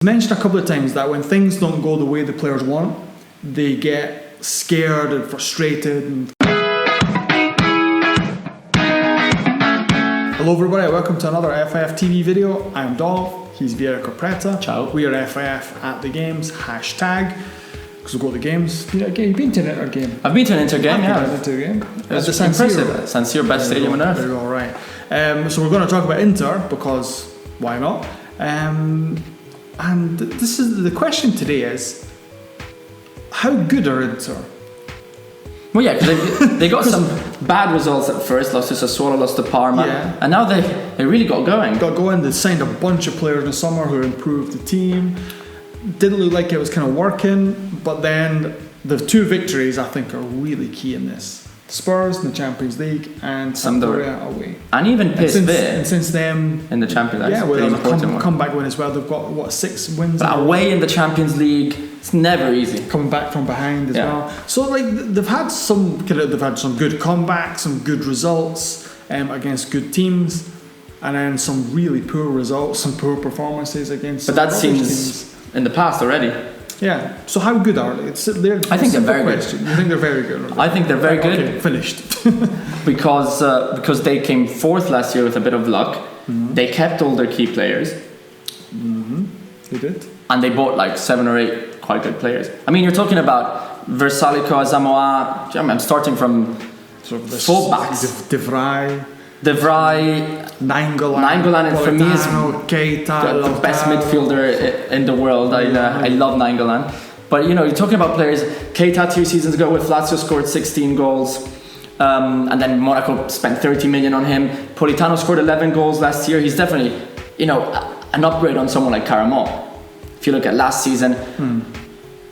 Mentioned a couple of times that when things don't go the way the players want, they get scared and frustrated. Hello everybody, welcome to another FIF TV video. I'm Dolph, he's Vieri Capretta. Ciao. We are FIF at the games, hashtag, because we've got the games. You've been to an Inter game? I've been to an Inter game, yeah. It was impressive. San Siro, best stadium on earth. There you go, right. So we're going to talk about Inter, because why not? And this is the question today is, how good are Inter? Well, yeah, because they got some bad results at first. Lost to Sassuolo, lost to Parma, and now they really got going. They signed a bunch of players in the summer who improved the team. Didn't look like it was kind of working, but then the two victories I think are really key in this. Spurs in the Champions League and Sampdoria away. And even PSV. And since then in the Champions League. Yeah, well, there was a comeback win as well. They've got, 6 wins? But away in the Champions League, it's never easy. Coming back from behind as well. So they've had some good comebacks, some good results against good teams, and then some really poor results, some poor performances against But that seems teams in the past already. Yeah. So how good are they? I think they're very good. You think they're very good? I think they're very good. Okay, finished. because they came fourth last year with a bit of luck. Mm-hmm. They kept all their key players. Mm-hmm. They did. And they bought 7 or 8 quite good players. I mean, you're talking about Versalico, Asamoah. I'm starting from fullbacks. De Vrij, Nainggolan, and for me is Keita, the best midfielder in the world. I love Nainggolan. But you're talking about players. Keita 2 seasons ago with Lazio scored 16 goals. And then Monaco spent 30 million on him. Politano scored 11 goals last year. He's definitely, an upgrade on someone like Caramon. If you look at last season,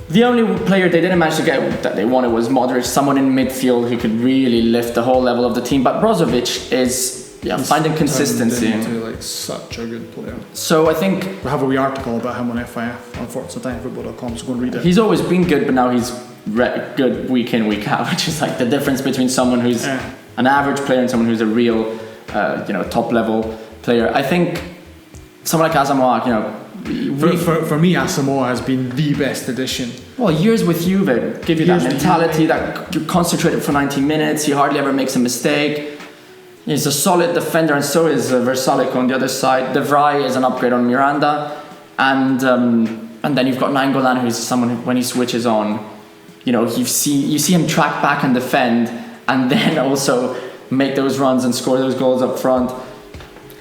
the only player they didn't manage to get that they wanted was Modric, someone in midfield who could really lift the whole level of the team. But Brozovic is finding consistency. Into such a good player. So I think we have a wee article about him on FIF on Forza.football.com, so go and read it. He's always been good, but now he's good week in, week out, which is the difference between someone who's an average player and someone who's a real, top level player. I think someone like Asamoah, For me, Asamoah has been the best addition. Well, years with Juve give you that mentality that you're concentrated for 90 minutes. He hardly ever makes a mistake. He's a solid defender, and so is Versalico on the other side. De Vrij is an upgrade on Miranda, and then you've got Nainggolan, who's someone who, when he switches on, you see him track back and defend, and then also make those runs and score those goals up front.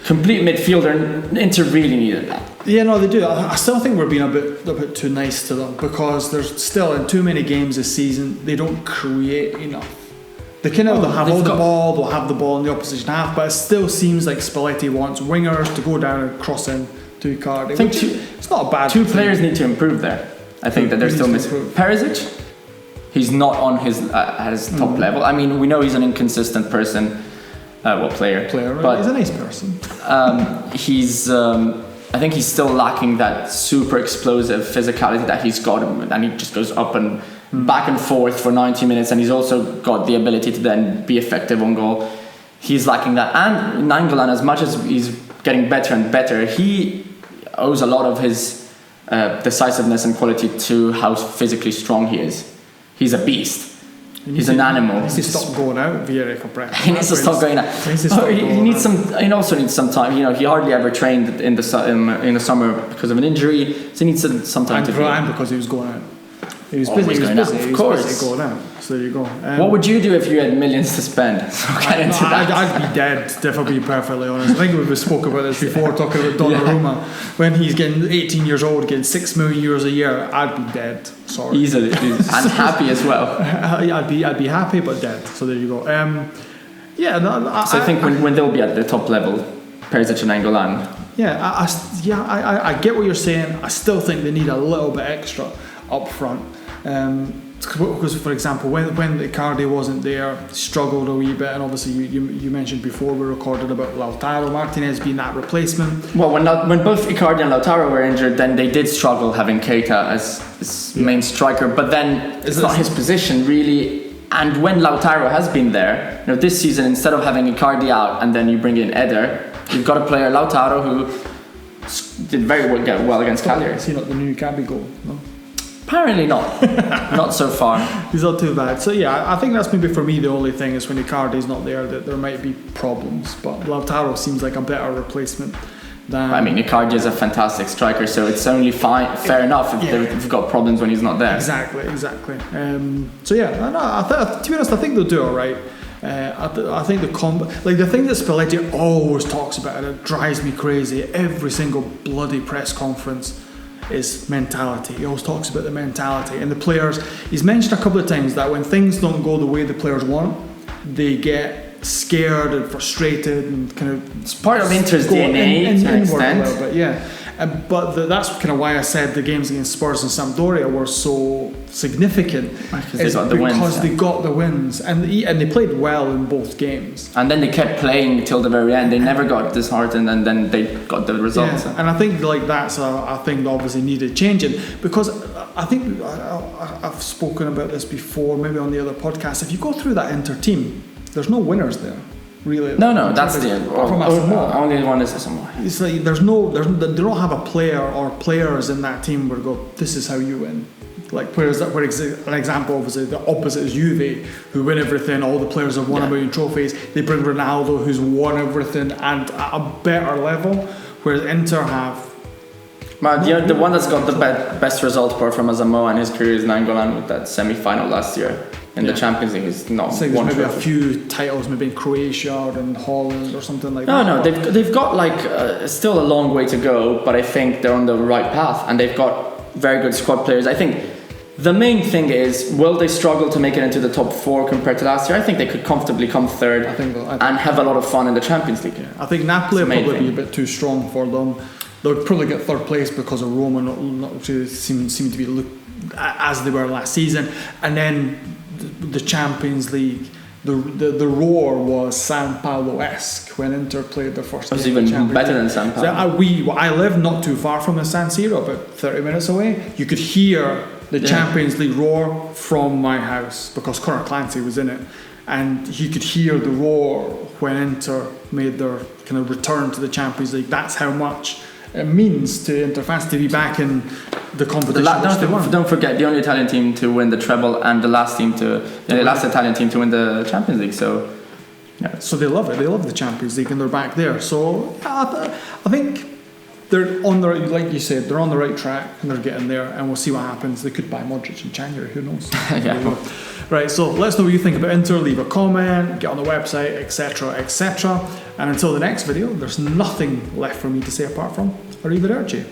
Complete midfielder. Inter really needed that. Yeah, no, they do. I still think we're being a bit too nice to them, because there's still in too many games this season they don't create enough. They they'll have the ball in the opposition half, but it still seems like Spalletti wants wingers to go down and cross in to Icardi. I think it's not a bad thing. 2 players need to improve there. I think that they're still missing. Perisic, he's not on his at his top level. I mean, we know he's an inconsistent person. Player, but he's a nice person. I think he's still lacking that super explosive physicality that he's got, and he just goes up and back and forth for 90 minutes, and he's also got the ability to then be effective on goal. He's lacking that. And Nainggolan, as much as he's getting better and better, he owes a lot of his decisiveness and quality to how physically strong he is. He's a beast. He's an animal. He needs to stop going out, Vieri Capretta. He needs to stop going out. He also needs some time. He hardly ever trained in the summer because of an injury, so he needs some time to train. And because he was going out. He was busy going out. So there you go. What would you do if you had millions to spend? So I'd be dead, if I'll be perfectly honest. I think we spoke about this before, talking about Donnarumma. When he's getting 18 years old, getting €6 million a year, I'd be dead. Sorry. Easily. And happy as well. I'd be happy, but dead. So there you go. I think when they'll be at the top level, Perisic and Nainggolan. I get what you're saying. I still think they need a little bit extra up front. Because, for example, when Icardi wasn't there, struggled a wee bit, and obviously you mentioned before we recorded about Lautaro Martinez being that replacement. Well, when both Icardi and Lautaro were injured, then they did struggle having Keita as main striker, but then it's not his position really. And when Lautaro has been there, this season, instead of having Icardi out and then you bring in Eder, you've got a player Lautaro who did very well against Cagliari. Is he not the new Gabigol? No. Apparently not. Not so far. He's not too bad. So yeah, I think that's maybe for me the only thing is when Icardi's not there that there might be problems. But Lautaro seems like a better replacement than... I mean, Icardi is a fantastic striker, so it's only fair enough if they've got problems when he's not there. Exactly. So yeah, to be honest, I think they'll do alright. I think the thing that Spalletti always talks about, and it drives me crazy, every single bloody press conference, is mentality. He always talks about the mentality and the players. He's mentioned a couple of times that when things don't go the way the players want, they get scared and frustrated and kind of... It's part of Inter's DNA to an extent. But yeah. But that's kind of why I said the games against Spurs and Sampdoria were so significant. Because they got the wins and they played well in both games. And then they kept playing till the very end. They never got disheartened, and then they got the results. Yeah. And I think that's a thing that obviously needed changing, because I think I've spoken about this before, maybe on the other podcast. If you go through that Inter team, there's no winners there. Really? No, that's the only one is Asamoah. It's like they don't have a player or players in that team where go, this is how you win. Like players that were an example, obviously the opposite is Juve, who win everything. All the players have won a million trophies. They bring Ronaldo, who's won everything and at a better level, whereas Inter have. The one that's got the best result apart from Asamoah in his career is Nainggolan with that semi-final last year. In the Champions League, is not so there's maybe a few titles, maybe in Croatia or in Holland or something like that. No, they've got still a long way to go, but I think they're on the right path, and they've got very good squad players. I think the main thing is, will they struggle to make it into the top 4 compared to last year? I think they could comfortably come third and have a lot of fun in the Champions League. Yeah. I think Napoli will probably be a bit too strong for them. They'll probably get third place because of Roma not really seem to be as they were last season, and then the Champions League, the roar was San Paolo-esque when Inter played their first game. It was even better than San Paolo. So I live not too far from the San Siro, about 30 minutes away. You could hear the Champions League roar from my house because Conor Clancy was in it, and you could hear the roar when Inter made their kind of return to the Champions League. That's how much it means to Inter fans to be back in the competition. Don't forget, the only Italian team to win the treble and the last Italian team to win the Champions League. So, yeah. So they love it. They love the Champions League, and they're back there. So I think they're on the, like you said, they're on the right track, and they're getting there. And we'll see what happens. They could buy Modric in January. Who knows? Yeah. Right. So let us know what you think about Inter. Leave a comment. Get on the website, etc., etc. And until the next video, there's nothing left for me to say apart from arrivederci.